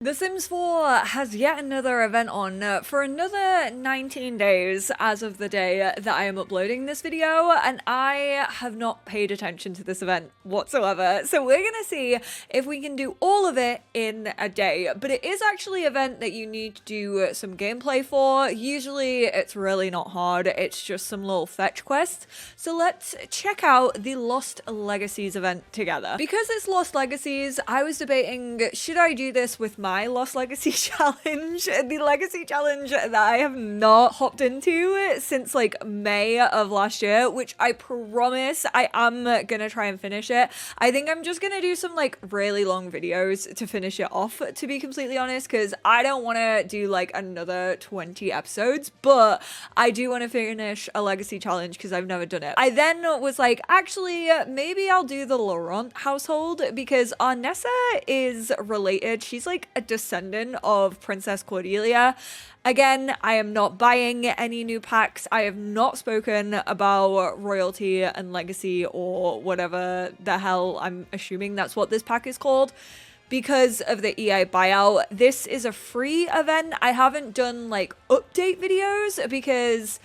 The Sims 4 has yet another event on for another 19 days as of the day that I am uploading this video, and I have not paid attention to this event whatsoever. So we're gonna see if we can do all of it in a day, but it is actually an event that you need to do some gameplay for. Usually it's really not hard, it's just some little fetch quests. So let's check out the Lost Legacies event together. Because it's Lost Legacies, I was debating, should I do this with my Lost Legacy challenge, the legacy challenge that I have not hopped into since like May of last year, which I promise I am gonna try and finish it. I think I'm just gonna do some like really long videos to finish it off, to be completely honest, because I don't want to do like another 20 episodes, but I do want to finish a legacy challenge because I've never done it. I then was like, actually, maybe I'll do the Laurent household because Arnessa is related. She's like a descendant of Princess Cordelia. Again, I am not buying any new packs. I have not spoken about royalty and legacy or whatever the hell, I'm assuming that's what this pack is called, because of the EA buyout. This is a free event. I haven't done like update videos because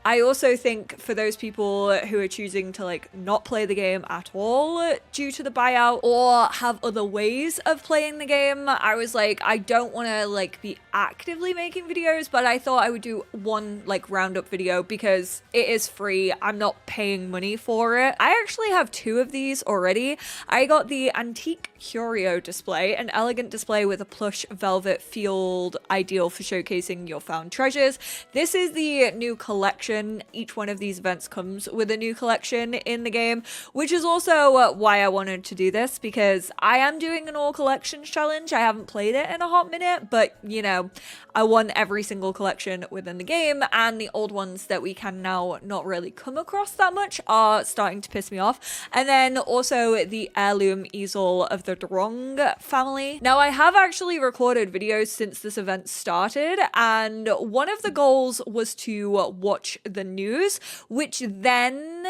I also think for those people who are choosing to like not play the game at all due to the buyout or have other ways of playing the game, I was like, I don't want to like be actively making videos, but I thought I would do one like roundup video because it is free. I'm not paying money for it. I actually have two of these already. I got the Antique Curio display, an elegant display with a plush velvet field, ideal for showcasing your found treasures. This is the new collection. Each one of these events comes with a new collection in the game, which is also why I wanted to do this, because I am doing an all collections challenge. I haven't played it in a hot minute, but you know, I want every single collection within the game, and the old ones that we can now not really come across that much are starting to piss me off. And then also the heirloom easel of the Drong family. Now, I have actually recorded videos since this event started, and one of the goals was to watch the news, which then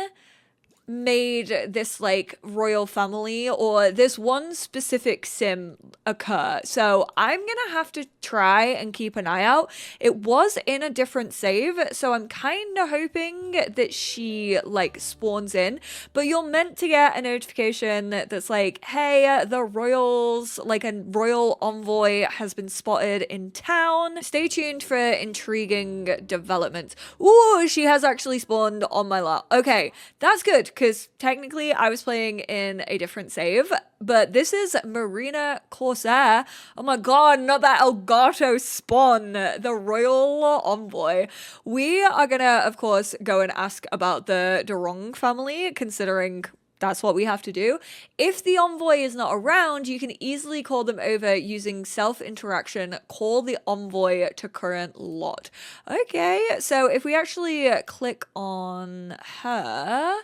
made this like royal family or this one specific sim occur. So I'm gonna have to try and keep an eye out. It was in a different save, so I'm kind of hoping that she like spawns in, but you're meant to get a notification that's like, hey, the royals, like a royal envoy has been spotted in town. Stay tuned for intriguing developments. Ooh, she has actually spawned on my lap. Okay, that's good, because technically I was playing in a different save, but this is Marina Corsair. Oh my god, not that Elgato spawn, the royal envoy. We are gonna, of course, go and ask about the Durong family, considering that's what we have to do. If the envoy is not around, you can easily call them over using self-interaction, call the envoy to current lot. Okay, so if we actually click on her,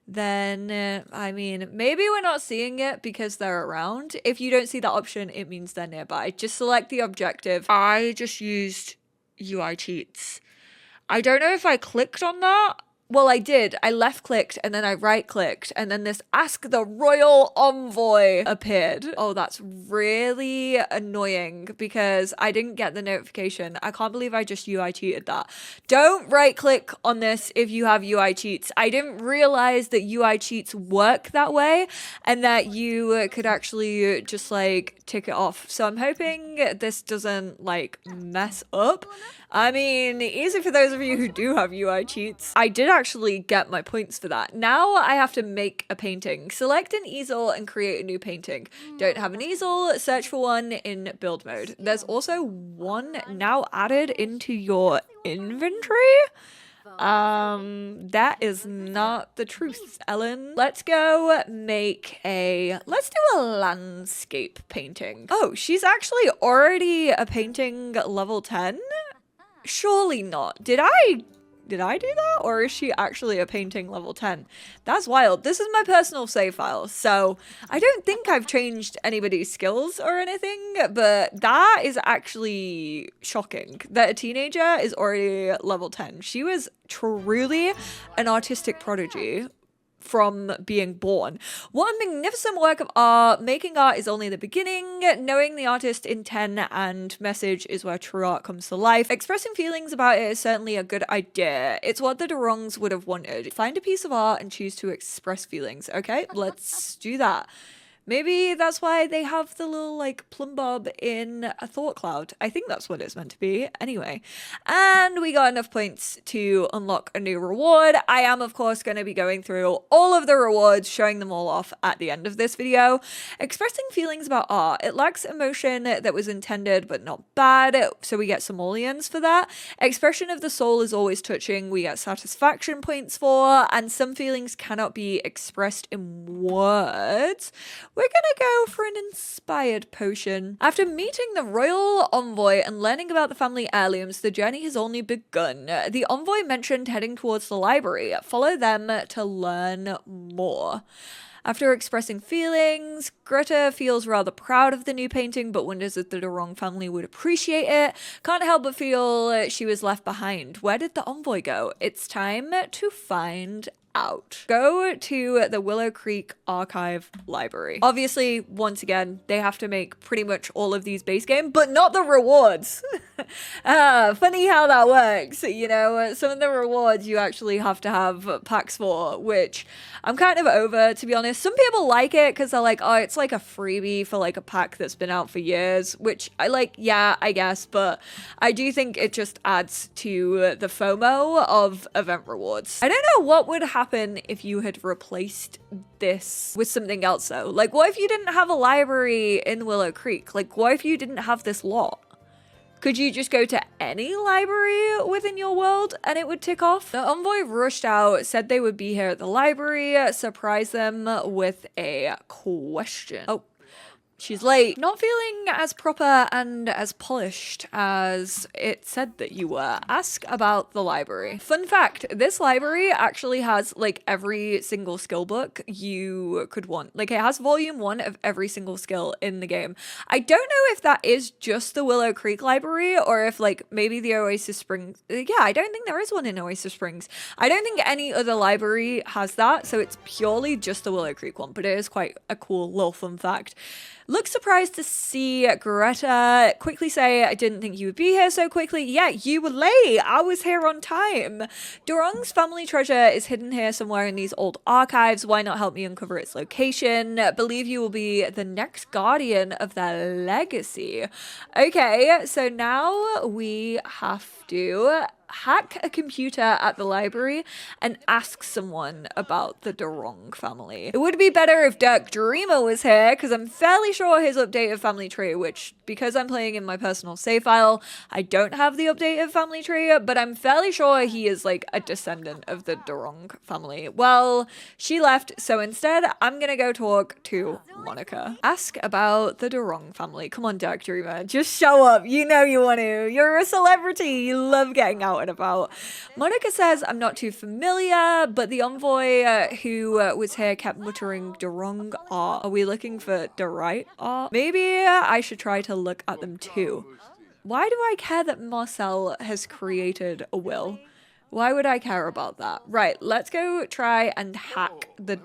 then, I mean, maybe we're not seeing it because they're around. If you don't see that option, it means they're nearby. Just select the objective. I just used UI cheats. I don't know if I clicked on that. Well, I did. I left clicked and then I right clicked and then this ask the royal envoy appeared. Oh, that's really annoying because I didn't get the notification. I can't believe I just UI cheated that. Don't right click on this if you have UI cheats. I didn't realize that UI cheats work that way and that you could actually just like tick it off. So I'm hoping this doesn't like mess up. I mean, easy for those of you who do have UI cheats. I did actually get my points for that. Now I have to make a painting. Select an easel and create a new painting. Don't have an easel? Search for one in build mode. There's also one now added into your inventory. That is not the truth, Ellen. Let's go make let's do a landscape painting. Oh, she's actually already a painting level 10? Surely not. Did I do that? Or is she actually a painting level 10? That's wild. This is my personal save file, so I don't think I've changed anybody's skills or anything, but that is actually shocking that a teenager is already level 10. She was truly an artistic prodigy. from being born. What a magnificent work of art. Making art is only the beginning. Knowing the artist intent and message is where true art comes to life. Expressing feelings about it is certainly a good idea. It's what the Durongs would have wanted. Find a piece of art and choose to express feelings. Okay, let's do that. Maybe that's why they have the little like plumb bob in a thought cloud. I think that's what it's meant to be. Anyway, and we got enough points to unlock a new reward. I am of course going to be going through all of the rewards, showing them all off at the end of this video. Expressing feelings about art. It lacks emotion that was intended but not bad, so we get simoleons for that. Expression of the soul is always touching. We get satisfaction points for, and some feelings cannot be expressed in words. We're gonna go for an inspired potion. After meeting the royal envoy and learning about the family heirlooms, the journey has only begun. The envoy mentioned heading towards the library. Follow them to learn more. After expressing feelings, Greta feels rather proud of the new painting, but wonders if the Durong family would appreciate it. Can't help but feel she was left behind. Where did the envoy go? It's time to find out. Go to the Willow Creek Archive Library. Obviously, once again, they have to make pretty much all of these base game, but not the rewards. Funny how that works. You know, some of the rewards you actually have to have packs for, which I'm kind of over, to be honest. Some people like it because they're like, oh, it's like a freebie for like a pack that's been out for years, which I like, yeah, I guess, but I do think it just adds to the FOMO of event rewards. I don't know what would happen if you had replaced this with something else though. Like, what if you didn't have a library in Willow Creek? Like, what if you didn't have this lot? Could you just go to any library within your world and it would tick off? The envoy rushed out, said they would be here at the library, surprised them with a question. Oh, she's late. Not feeling as proper and as polished as it said that you were. Ask about the library. Fun fact, this library actually has like every single skill book you could want. Like, it has volume 1 of every single skill in the game. I don't know if that is just the Willow Creek library or if like maybe the Oasis Springs. Yeah, I don't think there is one in Oasis Springs. I don't think any other library has that. So it's purely just the Willow Creek one, but it is quite a cool little fun fact. Look surprised to see Greta. Quickly say, I didn't think you would be here so quickly. Yeah, you were late. I was here on time. Durong's family treasure is hidden here somewhere in these old archives. Why not help me uncover its location? Believe you will be the next guardian of their legacy. Okay, so now we have to hack a computer at the library and ask someone about the Durong family. It would be better if Dirk Dreamer was here, because I'm fairly sure his updated family tree, which, because I'm playing in my personal save file, I don't have the updated family tree, but I'm fairly sure he is like a descendant of the Durong family. Well, she left, so instead I'm gonna go talk to Monica. Ask about the Durong family. Come on, Dirk Dreamer, just show up. You know you want to. You're a celebrity. You love getting out and about. Monica says, I'm not too familiar, but the envoy who was here kept muttering Durong art. Are we looking for Durite art? Maybe I should try to look at them too. Why do I care that Marcel has created a will? Why would I care about that? Right, let's go try and hack the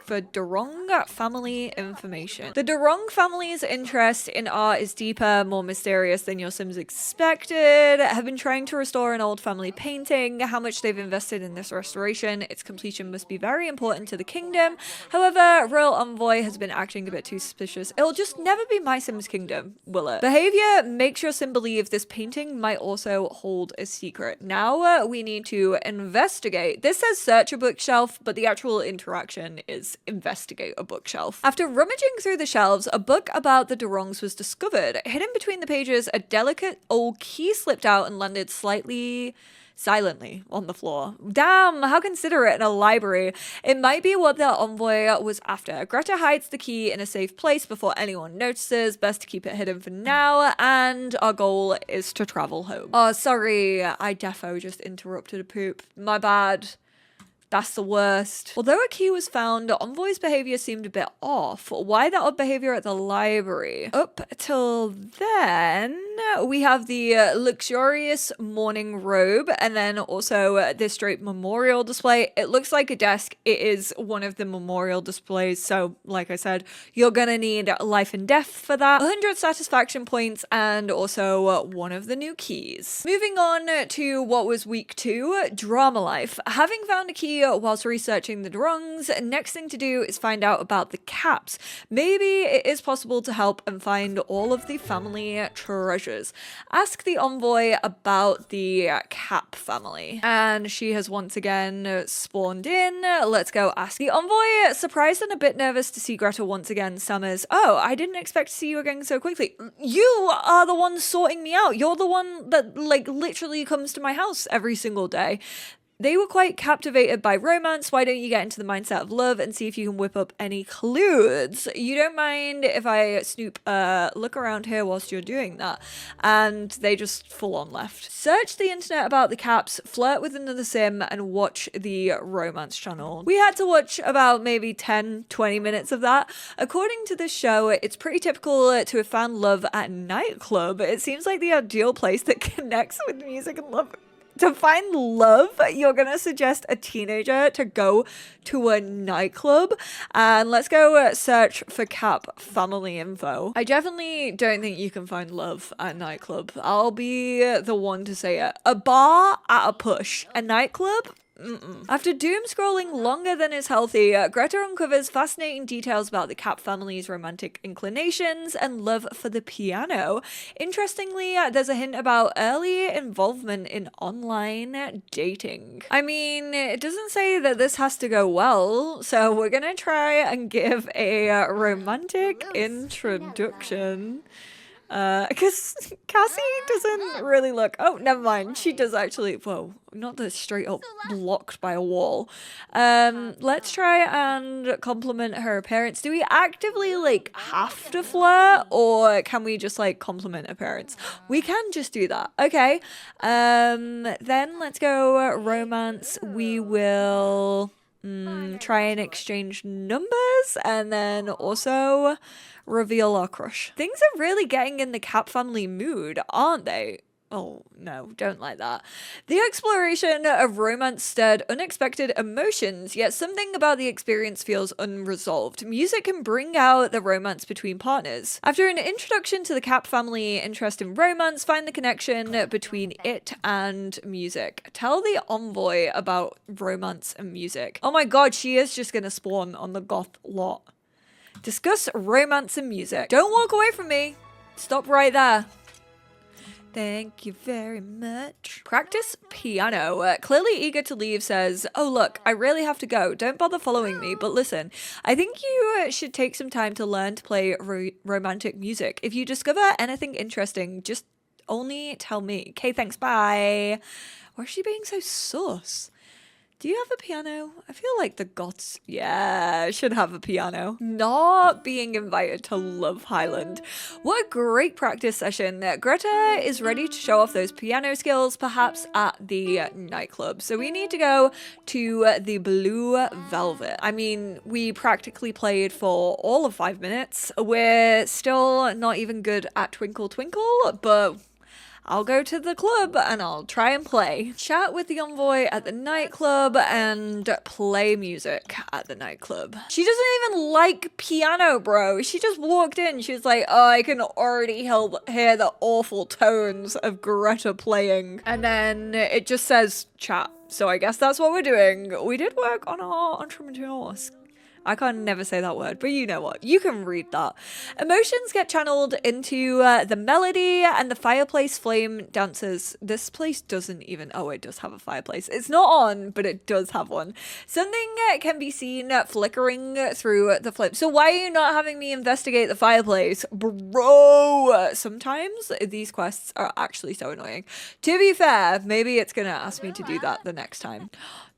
for Durong family information. The Durong family's interest in art is deeper, more mysterious than your Sims expected. Have been trying to restore an old family painting. How much they've invested in this restoration. Its completion must be very important to the kingdom. However, Royal Envoy has been acting a bit too suspicious. It'll just never be my Sim's kingdom, will it? Behavior makes your Sim believe this painting might also hold a secret. Now we need to investigate. This says search a bookshelf, but the actual interaction is investigate a bookshelf. After rummaging through the shelves, a book about the Durongs was discovered. Hidden between the pages, a delicate old key slipped out and landed silently on the floor. Damn, how considerate in a library. It might be what the envoy was after. Greta hides the key in a safe place before anyone notices. Best to keep it hidden for now, and our goal is to travel home. Oh, sorry, I defo just interrupted a poop. My bad. That's the worst. Although a key was found, Envoy's behavior seemed a bit off. Why that odd behavior at the library? Up till then, we have the luxurious morning robe, and then also this draped memorial display. It looks like a desk. It is one of the memorial displays, so like I said, you're gonna need life and death for that. 100 satisfaction points, and also one of the new keys. Moving on to what was week 2, drama life. Having found a key whilst researching the drongs, next thing to do is find out about the caps. Maybe it is possible to help and find all of the family treasures. Ask the envoy about the cap family. And she has once again spawned in. Let's go ask the envoy. Surprised and a bit nervous to see Greta once again, summers, "Oh, I didn't expect to see you again so quickly." You are the one sorting me out. You're the one that like literally comes to my house every single day. They were quite captivated by romance. Why don't you get into the mindset of love and see if you can whip up any clues? You don't mind if I snoop look around here whilst you're doing that? And they just full on left. Search the internet about the caps, flirt with another sim, and watch the romance channel. We had to watch about maybe 10-20 minutes of that. According to this show, it's pretty typical to have found love at a nightclub. It seems like the ideal place that connects with music and love. To find love, you're gonna suggest a teenager to go to a nightclub, and let's go search for cap family info. I definitely don't think you can find love at a nightclub. I'll be the one to say it. A bar at a push. A nightclub? After doom scrolling longer than is healthy, Greta uncovers fascinating details about the Cap family's romantic inclinations and love for the piano. Interestingly, there's a hint about early involvement in online dating. I mean, it doesn't say that this has to go well, so we're gonna try and give a romantic introduction. Because Cassie doesn't really look. Oh, never mind. She does actually. Whoa, not the straight up blocked by a wall. Let's try and compliment her appearance. Do we actively like have to flirt, or can we just like compliment appearance? We can just do that. Okay. Then let's go romance. We will try and exchange numbers, and then also reveal our crush. Things are really getting in the Cap family mood, aren't they? Oh, no, don't like that. The exploration of romance stirred unexpected emotions, yet something about the experience feels unresolved. Music can bring out the romance between partners. After an introduction to the Cap family interest in romance, find the connection between it and music. Tell the envoy about romance and music. Oh my god, she is just gonna spawn on the goth lot. Discuss romance and music. Don't walk away from me. Stop right there. Thank you very much. Practice piano. Clearly eager to leave, says, "Oh look, I really have to go. Don't bother following me, but listen, I think you should take some time to learn to play romantic music. If you discover anything interesting, just only tell me. Okay, thanks, bye." Why is she being so sus? Do you have a piano? I feel like the goths, yeah, should have a piano. Not being invited to Love Highland. What a great practice session. Greta is ready to show off those piano skills, perhaps at the nightclub. So we need to go to the Blue Velvet. I mean, we practically played for all of 5 minutes. We're still not even good at Twinkle Twinkle, but I'll go to the club and I'll try and play. Chat with the envoy at the nightclub and play music at the nightclub. She doesn't even like piano, bro. She just walked in. She was like, "Oh, I can already hear the awful tones of Greta playing." And then it just says chat. So I guess that's what we're doing. We did work on our entrepreneurs. I can never say that word, but you know what? You can read that. Emotions get channeled into the melody and the fireplace flame dances. This place doesn't even... Oh, it does have a fireplace. It's not on, but it does have one. Something can be seen flickering through the flame. So why are you not having me investigate the fireplace? Bro! Sometimes these quests are actually so annoying. To be fair, maybe it's going to ask me to do that the next time.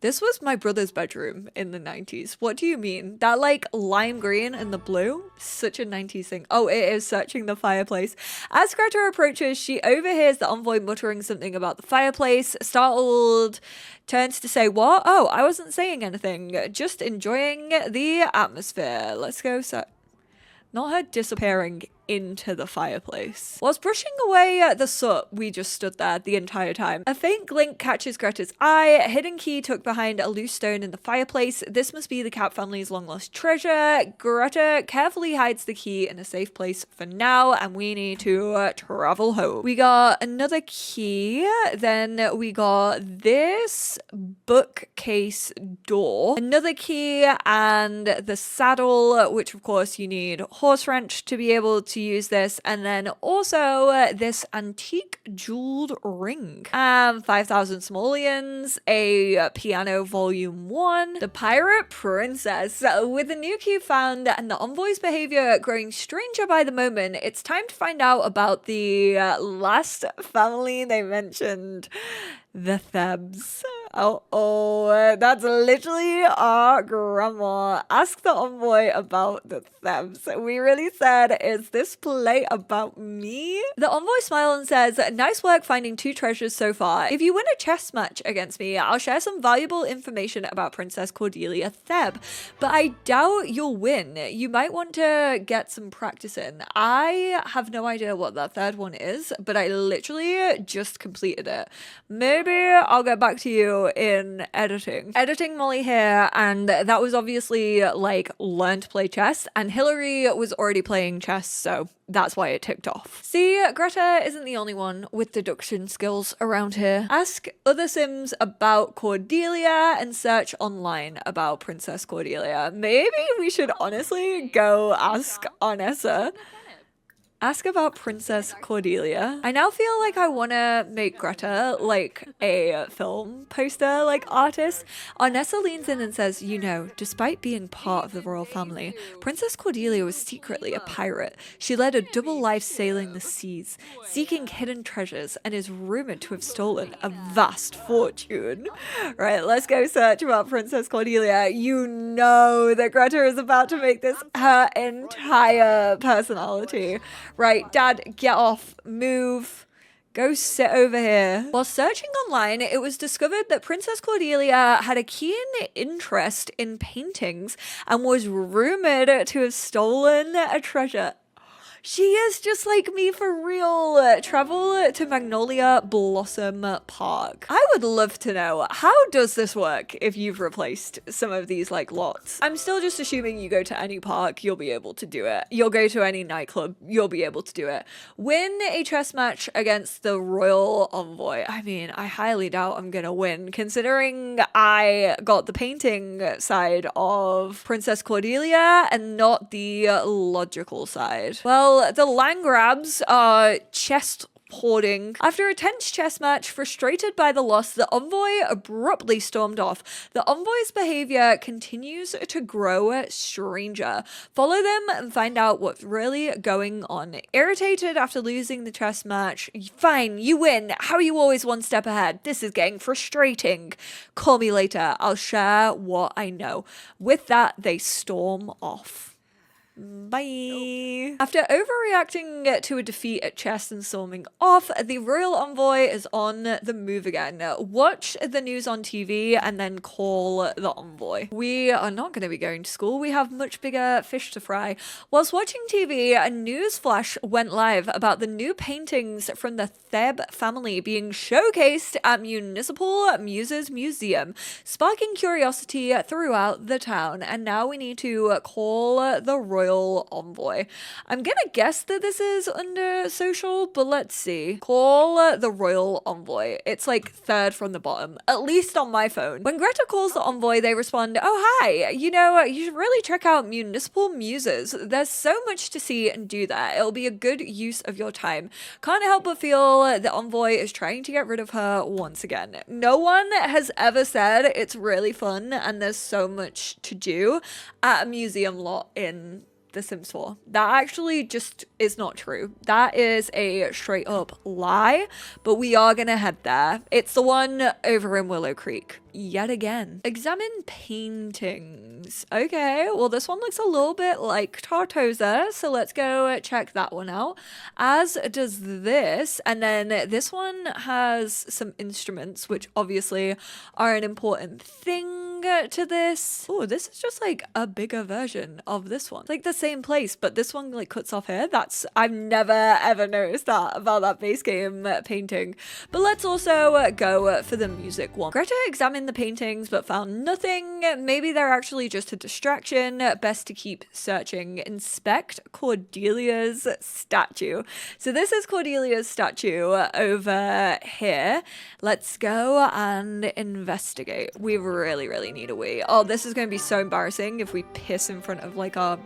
This was my brother's bedroom in the 90s. What do you mean? That like lime green and the blue? Such a 90s thing. Oh, it is searching the fireplace. As Greta approaches, she overhears the envoy muttering something about the fireplace. Startled, turns to say, "What? Oh, I wasn't saying anything. Just enjoying the atmosphere." Let's go search. Not her disappearing into the fireplace. Whilst brushing away the soot, we just stood there the entire time. A faint glint catches Greta's eye. A hidden key tucked behind a loose stone in the fireplace. This must be the Cat family's long lost treasure. Greta carefully hides the key in a safe place for now, and we need to travel home. We got another key. Then we got this bookcase door, another key, and the saddle, which of course you need horse wrench to be able to use this, and then also this antique jeweled ring, 5,000 simoleons, a piano volume 1, the pirate princess. With the new key found and the envoy's behavior growing stranger by the moment, it's time to find out about the last family they mentioned, the Thebs. Oh, that's literally our grandma. Ask the envoy about the Thebs. We really said, is this play about me? The envoy smiles and says, nice work finding 2 treasures so far. If you win a chess match against me, I'll share some valuable information about Princess Cordelia Theb, but I doubt you'll win. You might want to get some practice in. I have no idea what that third one is, but I literally just completed it. Maybe I'll get back to you in editing Molly here, and that was obviously like learn to play chess, and Hillary was already playing chess, so that's why it ticked off. See, Greta isn't the only one with deduction skills around here. Ask other Sims about Cordelia and search online about Princess Cordelia. Maybe we should honestly go ask Onessa. Ask about Princess Cordelia. I now feel like I want to make Greta like a film poster like artist. Onessa leans in and says, you know, despite being part of the royal family, Princess Cordelia was secretly a pirate. She led a double life sailing the seas, seeking hidden treasures, and is rumored to have stolen a vast fortune. Right, let's go search about Princess Cordelia. You know that Greta is about to make this her entire personality. Right, Dad, get off, move, go sit over here. While searching online, it was discovered that Princess Cordelia had a keen interest in paintings and was rumored to have stolen a treasure. She is just like me for real. Travel to Magnolia Blossom Park. I would love to know, how does this work if you've replaced some of these like lots? I'm still just assuming you go to any park, you'll be able to do it. You'll go to any nightclub, you'll be able to do it. Win a chess match against the royal envoy. I mean, I highly doubt I'm gonna win, considering I got the painting side of Princess Cordelia and not the logical side. Well, the land grabs are chest hoarding. After a tense chess match, frustrated by the loss, the envoy abruptly stormed off. The envoy's behavior continues to grow stranger. Follow them and find out what's really going on. Irritated after losing the chess match, fine, you win. How are you always one step ahead? This is getting frustrating. Call me later. I'll share what I know. With that, they storm off. Bye. After overreacting to a defeat at chess and storming off, the royal envoy is on the move again. Watch the news on TV and then call the envoy. We are not going to be going to school. We have much bigger fish to fry. Whilst watching TV, a news flash went live about the new paintings from the Theb family being showcased at Municipal Muses Museum, sparking curiosity throughout the town. And now we need to call the royal envoy. I'm gonna guess that this is under social, but let's see. Call the royal envoy. It's like third from the bottom, at least on my phone. When Greta calls the envoy, they respond, oh hi, you know, you should really check out Municipal Muses. There's so much to see and do there. It'll be a good use of your time. Can't help but feel the envoy is trying to get rid of her once again. No one has ever said it's really fun and there's so much to do at a museum lot in The Sims 4. That actually just is not true. That is a straight up lie, but we are gonna head there. It's the one over in Willow Creek. Yet again. Examine paintings. Okay, well this one looks a little bit like Tartosa, so let's go check that one out. As does this, and then this one has some instruments, which obviously are an important thing. to this. Oh, this is just like a bigger version of this one. It's like the same place, but this one like cuts off here. I've never ever noticed that about that base game painting. But let's also go for the music one. Greta examined the paintings but found nothing. Maybe they're actually just a distraction. Best to keep searching. Inspect Cordelia's statue. So this is Cordelia's statue over here. Let's go and investigate. We really need a wee. Oh, this is going to be so embarrassing if we piss in front of like our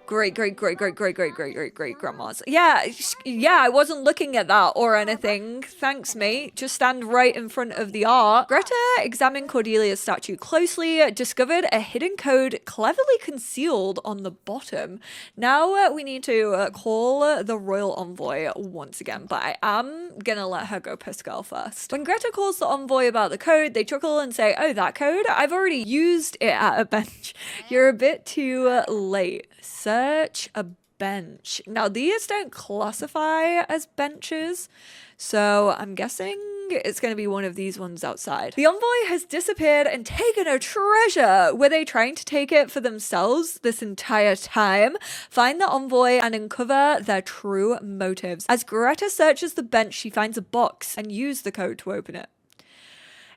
great grandmas. Yeah, I wasn't looking at that or anything. Thanks, mate. Just stand right in front of the art. Greta examined Cordelia's statue closely, discovered a hidden code cleverly concealed on the bottom. Now we need to call the royal envoy once again, but I am gonna let her go piss girl first. When Greta calls the envoy about the code, they chuckle and say, oh, that code? I've already used it at a bench. You're a bit too late. Search a bench. Now these don't classify as benches, so I'm guessing it's going to be one of these ones outside. The envoy has disappeared and taken a treasure. Were they trying to take it for themselves this entire time? Find the envoy and uncover their true motives. As Greta searches the bench, she finds a box and uses the code to open it.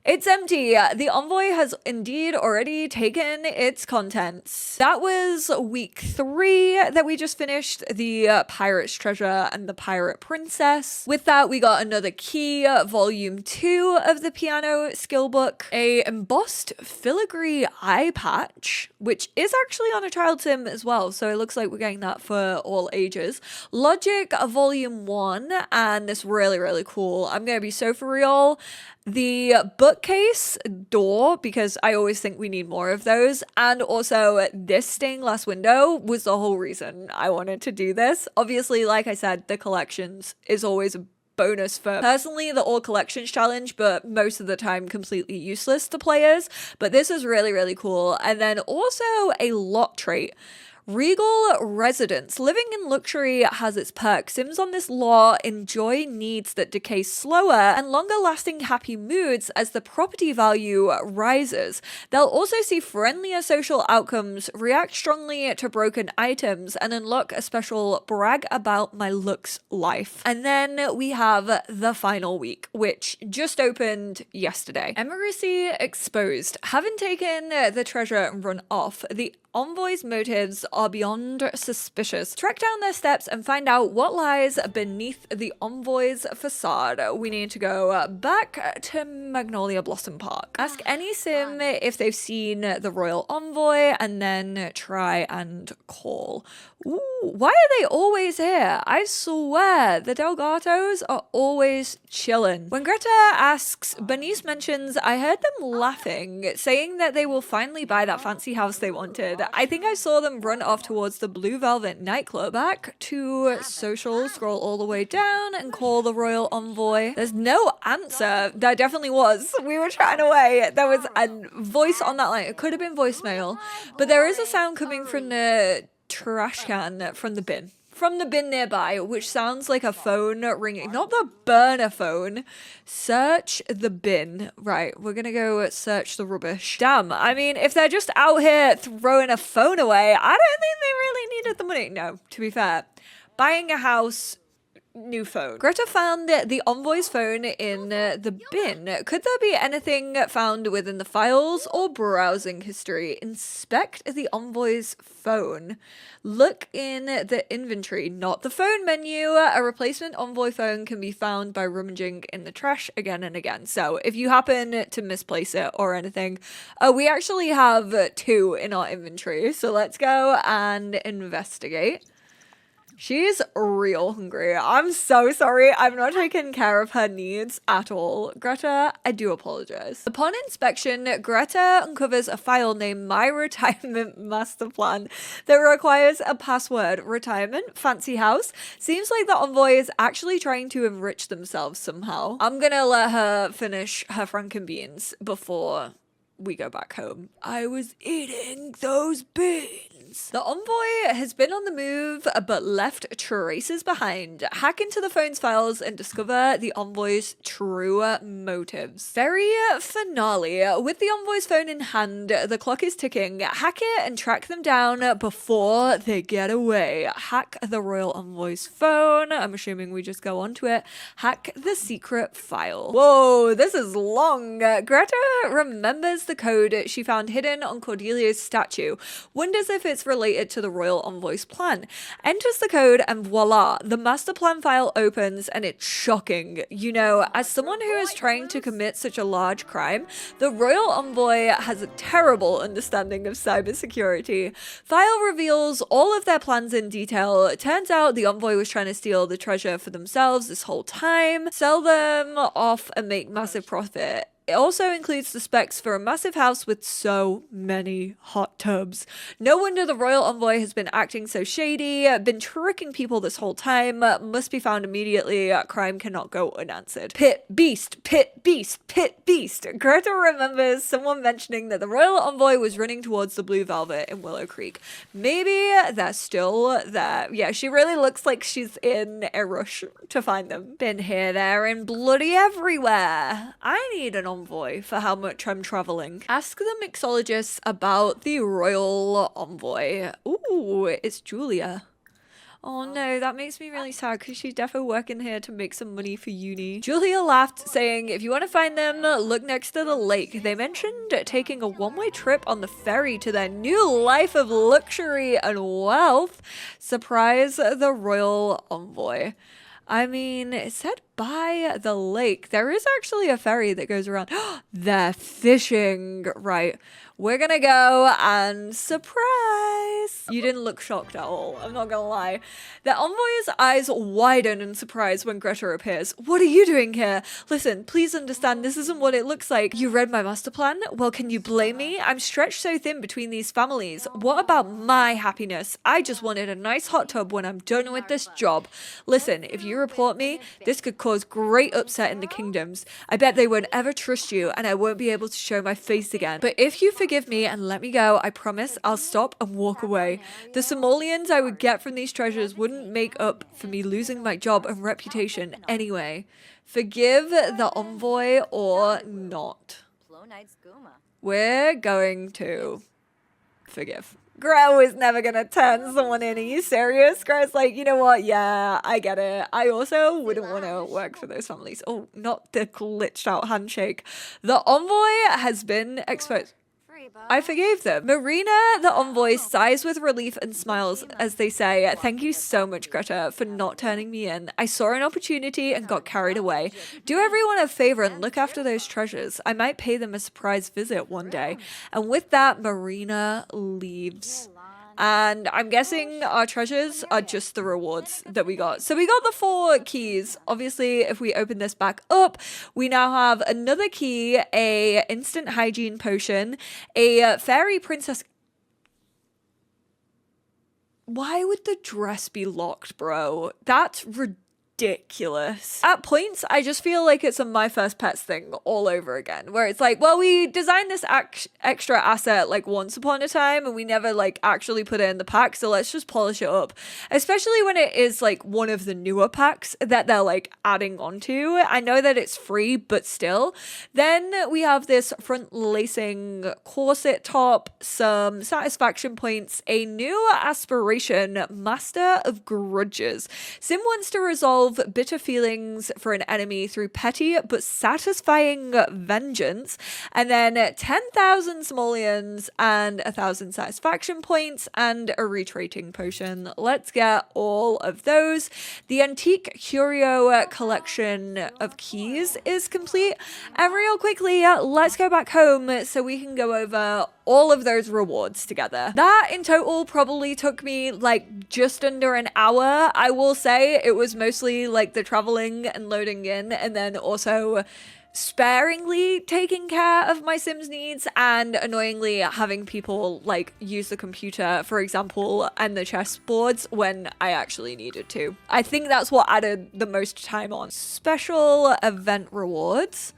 It's empty. The envoy has indeed already taken its contents. That was week 3 that we just finished, the pirate's treasure and the pirate princess. With that, we got another key, volume 2 of the piano skill book, a embossed filigree eye patch, which is actually on a child sim as well. So it looks like we're getting that for all ages. Logic, volume 1, and this really cool. I'm going to be so for real. The bookcase door, because I always think we need more of those, and also this stained glass window was the whole reason I wanted to do this. Obviously, like I said, the collections is always a bonus for personally the all collections challenge, but most of the time completely useless to players. But this is really cool. And then also a lot trait. Regal residence. Living in luxury has its perks. Sims on this law enjoy needs that decay slower and longer lasting happy moods as the property value rises. They'll also see friendlier social outcomes, react strongly to broken items, and unlock a special brag about my looks life. And then we have the final week, which just opened yesterday. Emissary exposed. Having taken the treasure and run off, the envoy's motives are beyond suspicious. Track down their steps and find out what lies beneath the envoy's facade. We need to go back to Magnolia Blossom Park. Ask any sim if they've seen the royal envoy and then try and call. Ooh, why are they always here? I swear the Delgatos are always chilling. When Greta asks, Bernice mentions, I heard them laughing, saying that they will finally buy that fancy house they wanted. I think I saw them run off towards the Blue Velvet nightclub. Back to social, scroll all the way down and call the royal envoy. There's no answer. There definitely was. We were chatting away. There was a voice on that line. It could have been voicemail, but there is a sound coming from the trash can from the bin. From the bin nearby, which sounds like a phone ringing. Not the burner phone. Search the bin. Right, we're gonna go search the rubbish. Damn, I mean, if they're just out here throwing a phone away, I don't think they really needed the money. No, to be fair. Buying a house, new phone. Greta found the envoy's phone in the bin. Could there be anything found within the files or browsing history? Inspect the envoy's phone. Look in the inventory, not the phone menu. A replacement envoy phone can be found by rummaging in the trash again and again. So if you happen to misplace it or anything, we actually have 2 in our inventory. So let's go and investigate. She's real hungry. I'm so sorry. I've not taken care of her needs at all. Greta, I do apologize. Upon inspection, Greta uncovers a file named My Retirement Master Plan that requires a password. Retirement, fancy house. Seems like the envoy is actually trying to enrich themselves somehow. I'm gonna let her finish her frankenbeans before we go back home. I was eating those beans. Sims. The Envoy has been on the move but left traces behind. Hack into the phone's files and discover the Envoy's true motives. Very finale. With the Envoy's phone in hand, the clock is ticking. Hack it and track them down before they get away. Hack the Royal Envoy's phone. I'm assuming we just go onto it. Hack the secret file. Whoa, this is long. Greta remembers the code she found hidden on Cordelia's statue. Wonders if it's related to the Royal Envoy's plan. Enters the code and voila, the master plan file opens and it's shocking. You know, as someone who is trying to commit such a large crime, the Royal Envoy has a terrible understanding of cybersecurity. File reveals all of their plans in detail. It turns out the Envoy was trying to steal the treasure for themselves this whole time, sell them off and make massive profit. It also includes the specs for a massive house with so many hot tubs. No wonder the Royal Envoy has been acting so shady, been tricking people this whole time, must be found immediately, crime cannot go unanswered. Pit beast, pit beast, pit beast. Greta remembers someone mentioning that the Royal Envoy was running towards the Blue Velvet in Willow Creek. Maybe they're still there. Yeah, she really looks like she's in a rush to find them. Been here, there, and bloody everywhere. I need an Envoy for how much I'm traveling. Ask the mixologists about the Royal Envoy. Ooh, it's Julia. Oh no, that makes me really sad because she's definitely working here to make some money for uni. Julia laughed, saying, if you want to find them, look next to the lake. They mentioned taking a one-way trip on the ferry to their new life of luxury and wealth. Surprise the Royal Envoy. I mean, it said by the lake. There is actually a ferry that goes around. They're fishing. Right. We're gonna go and surprise. You didn't look shocked at all. I'm not gonna lie. The Envoy's eyes widen in surprise when Greta appears. What are you doing here? Listen, please understand this isn't what it looks like. You read my master plan? Well, can you blame me? I'm stretched so thin between these families. What about my happiness? I just wanted a nice hot tub when I'm done with this job. Listen, if you report me, this could cause great upset in the kingdoms. I bet they won't ever trust you and I won't be able to show my face again. But if you forgive me and let me go, I promise I'll stop and walk away. The simoleons I would get from these treasures wouldn't make up for me losing my job and reputation anyway. Forgive the Envoy or not. We're going to forgive. Greta was never gonna turn someone in. Are you serious? Greta's like, you know what? Yeah, I get it. I also wouldn't want to work for those families. Oh, not the glitched out handshake. The Envoy has been exposed. I forgave them. Marina, the Envoy, sighs with relief and smiles as they say, thank you so much, Greta, for not turning me in. I saw an opportunity and got carried away. Do everyone a favor and look after those treasures. I might pay them a surprise visit one day. And with that, Marina leaves. And I'm guessing our treasures are just the rewards that we got. So we got the 4 keys. Obviously, if we open this back up, we now have another key, a instant hygiene potion, a fairy princess. Why would the dress be locked, bro? That's ridiculous. At points, I just feel like it's a My First Pets thing all over again, where it's like, well, we designed this extra asset like once upon a time and we never like actually put it in the pack, so let's just polish it up. Especially when it is like one of the newer packs that they're like adding onto. I know that it's free, but still. Then we have this front lacing corset top, some satisfaction points, a new aspiration, Master of Grudges. Sim wants to resolve bitter feelings for an enemy through petty but satisfying vengeance, and then 10,000 simoleons and 1,000 satisfaction points and a retrating potion. Let's get all of those. The antique curio collection of keys is complete, and real quickly, let's go back home so we can go over all of those rewards together. That in total probably took me like just under an hour. I will say it was mostly like the traveling and loading in, and then also sparingly taking care of my Sims needs, and annoyingly having people like use the computer, for example, and the chessboards when I actually needed to. I think that's what added the most time on. Special event rewards.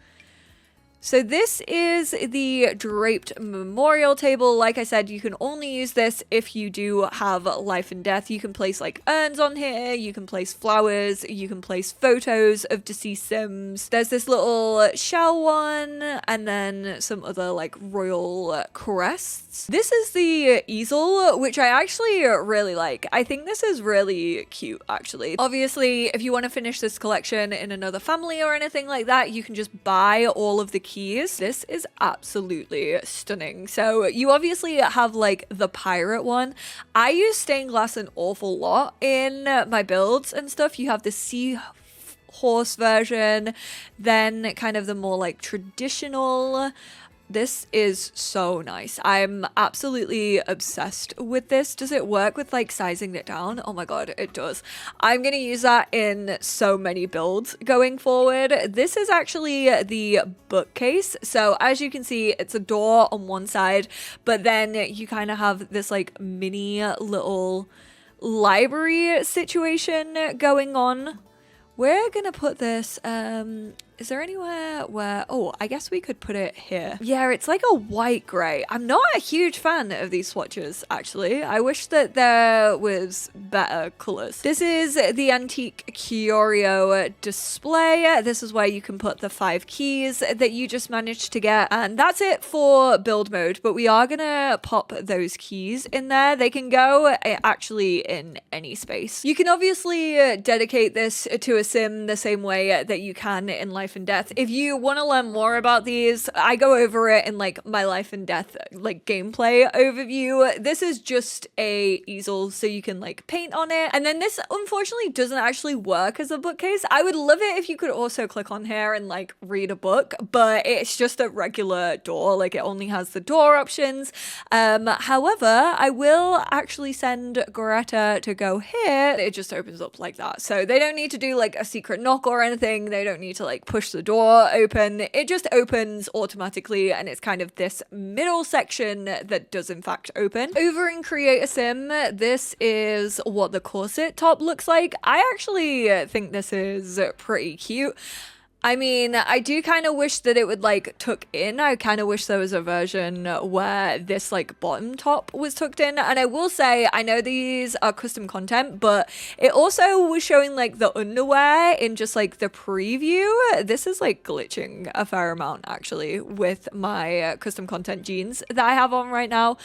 So this is the draped memorial table. Like I said, you can only use this if you do have life and death. You can place like urns on here, you can place flowers, you can place photos of deceased Sims. There's this little shell one, and then some other like royal crests. This is the easel, which I actually really like. I think this is really cute, actually. Obviously, if you want to finish this collection in another family or anything like that, you can just buy all of the keys. This is absolutely stunning. So you obviously have like the pirate one. I use stained glass an awful lot in my builds and stuff. You have the sea horse version, then kind of the more like traditional. This is so nice. I'm absolutely obsessed with this. Does it work with like sizing it down? Oh my god, it does. I'm gonna use that in so many builds going forward. This is actually the bookcase. So as you can see, it's a door on one side, but then you kind of have this like mini little library situation going on. We're gonna put this, is there anywhere where, oh, I guess we could put it here. Yeah, it's like a white gray. I'm not a huge fan of these swatches, actually. I wish that there was better colors. This is the antique curio display. This is where you can put the 5 keys that you just managed to get. And that's it for build mode, but we are gonna pop those keys in there. They can go actually in any space. You can obviously dedicate this to a sim the same way that you can in life and death. If you want to learn more about these, I go over it in like my life and death like gameplay overview. This is just a easel so you can like paint on it, and then this unfortunately doesn't actually work as a bookcase. I would love it if you could also click on here and like read a book, but it's just a regular door, like it only has the door options. However, I will actually send Greta to go here. It just opens up like that, so they don't need to do like a secret knock or anything. They don't need to like push the door open. It just opens automatically, and it's kind of this middle section that does in fact open. Over in Create a Sim, this is what the corset top looks like. I actually think this is pretty cute. I mean, I do kind of wish that it would like tuck in. I kind of wish there was a version where this like bottom top was tucked in. And I will say, I know these are custom content, but it also was showing like the underwear in just like the preview. This is like glitching a fair amount actually with my custom content jeans that I have on right now.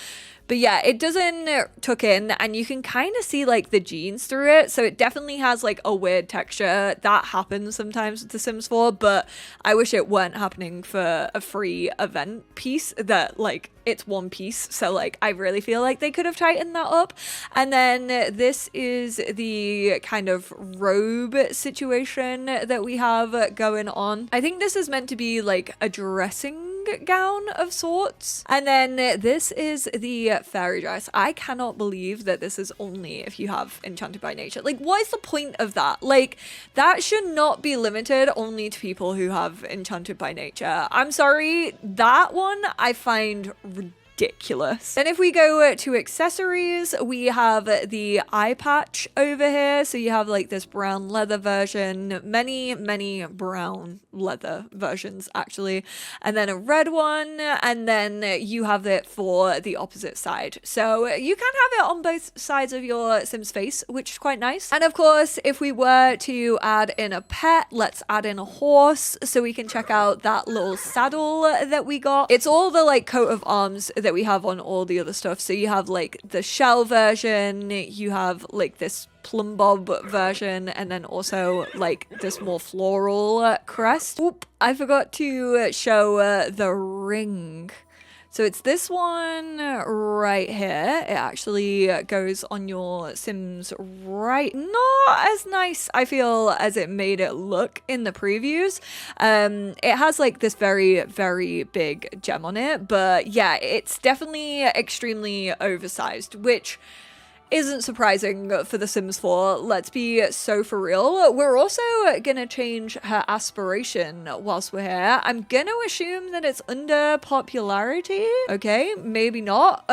But yeah, it doesn't tuck in, and you can kind of see like the jeans through it. So it definitely has like a weird texture. That happens sometimes with The Sims 4, but I wish it weren't happening for a free event piece that like it's one piece. So like I really feel like they could have tightened that up. And then this is the kind of robe situation that we have going on. I think this is meant to be like a dressing gown of sorts. And then this is the fairy dress. I cannot believe that this is only if you have Enchanted by Nature. Like, what is the point of that? Like, that should not be limited only to people who have Enchanted by Nature. I'm sorry, that one I find ridiculous. Then if we go to accessories, we have the eye patch over here. So you have like this brown leather version, many brown leather versions actually, and then a red one, and then you have it for the opposite side. So you can have it on both sides of your Sim's face, which is quite nice. And of course, if we were to add in a pet, let's add in a horse so we can check out that little saddle that we got. It's all the like coat of arms that we have on all the other stuff. So you have like the shell version, you have like this plum bob version, and then also like this more floral crest. Oop, I forgot to show the ring. So it's this one right here. It actually goes on your Sims right. Not as nice, I feel, as it made it look in the previews. It has like this very big gem on it, but yeah, it's definitely extremely oversized, which isn't surprising for The Sims 4. Let's be so for real. We're also gonna change her aspiration whilst we're here. I'm gonna assume that it's under popularity. Okay, maybe not.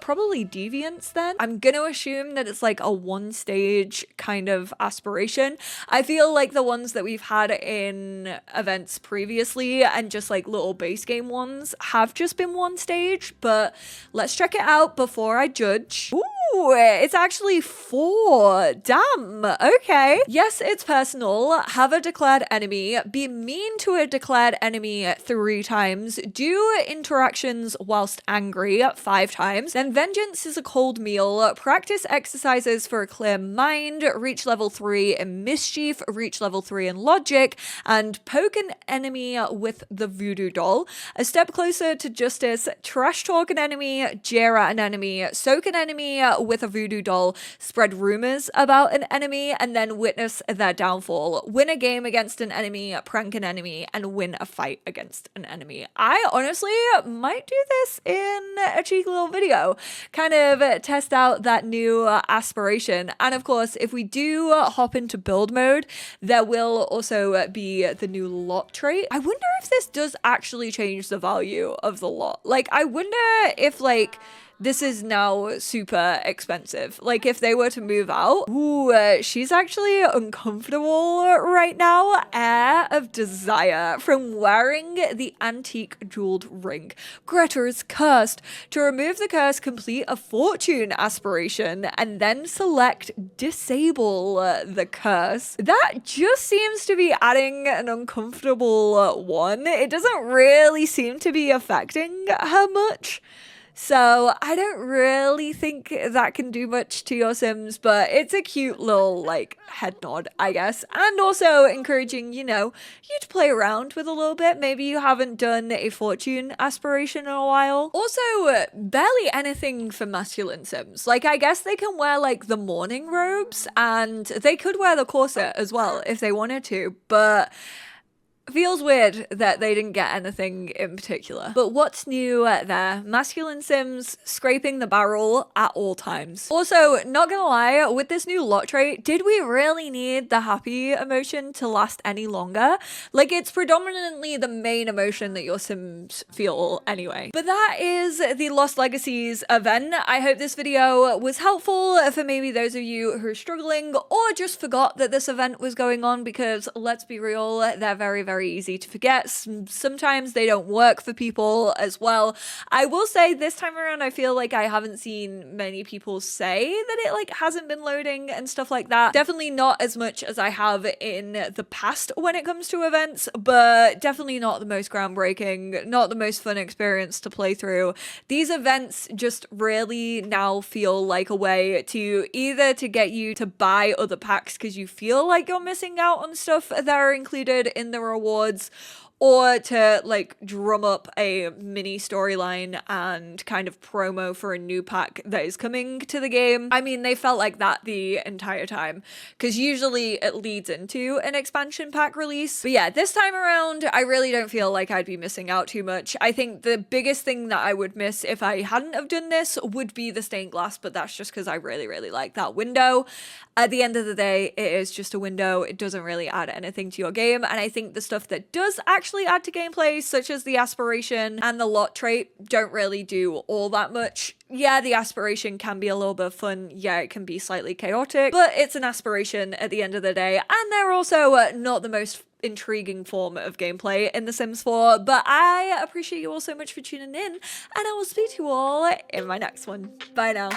Probably deviance then. I'm gonna assume that it's like a one stage kind of aspiration. I feel like the ones that we've had in events previously and just like little base game ones have just been one stage, but let's check it out before I judge. Ooh, it's actually 4. Damn. Okay. Yes, it's personal. Have a declared enemy. Be mean to a declared enemy 3 times. Do interactions whilst angry 5 times. Then vengeance is a cold meal. Practice exercises for a clear mind. Reach level 3 in mischief. Reach level 3 in logic. And poke an enemy with the voodoo doll. A step closer to justice. Trash talk an enemy. Jeer at an enemy. Soak an enemy with a voodoo doll, spread rumors about an enemy, and then witness their downfall. Win a game against an enemy, prank an enemy, and win a fight against an enemy. I honestly might do this in a cheeky little video, kind of test out that new aspiration. And of course, if we do hop into build mode, there will also be the new lot trait. I wonder if this does actually change the value of the lot. Like, I wonder if like this is now super expensive. Like if they were to move out, ooh, she's actually uncomfortable right now. Air of desire from wearing the antique jeweled ring. Greta is cursed. To remove the curse, complete a fortune aspiration and then select disable the curse. That just seems to be adding an uncomfortable one. It doesn't really seem to be affecting her much. So I don't really think that can do much to your Sims, but it's a cute little like head nod, I guess. And also encouraging, you know, you to play around with a little bit. Maybe you haven't done a fortune aspiration in a while. Also, barely anything for masculine Sims. Like, I guess they can wear like the morning robes and they could wear the corset as well if they wanted to, but feels weird that they didn't get anything in particular. But what's new there? Masculine Sims scraping the barrel at all times. Also, not gonna lie, with this new lot trait, did we really need the happy emotion to last any longer? Like, it's predominantly the main emotion that your Sims feel anyway. But that is the Lost Legacies event. I hope this video was helpful for maybe those of you who are struggling or just forgot that this event was going on, because let's be real, they're very, very easy to forget. Sometimes they don't work for people as well. I will say this time around, I feel like I haven't seen many people say that it like hasn't been loading and stuff like that. Definitely not as much as I have in the past when it comes to events, but definitely not the most groundbreaking, not the most fun experience to play through. These events just really now feel like a way to either to get you to buy other packs because you feel like you're missing out on stuff that are included in the rewards, or to like drum up a mini storyline and kind of promo for a new pack that is coming to the game. I mean, they felt like that the entire time, because usually it leads into an expansion pack release. But yeah, this time around, I really don't feel like I'd be missing out too much. I think the biggest thing that I would miss if I hadn't have done this would be the stained glass, but that's just because I really, really like that window. At the end of the day, it is just a window. It doesn't really add anything to your game. And I think the stuff that does actually add to gameplay, such as the aspiration and the lot trait, don't really do all that much. Yeah, the aspiration can be a little bit of fun. Yeah, it can be slightly chaotic, but it's an aspiration at the end of the day. And they're also not the most intriguing form of gameplay in The Sims 4. But I appreciate you all so much for tuning in, and I will speak to you all in my next one. Bye now.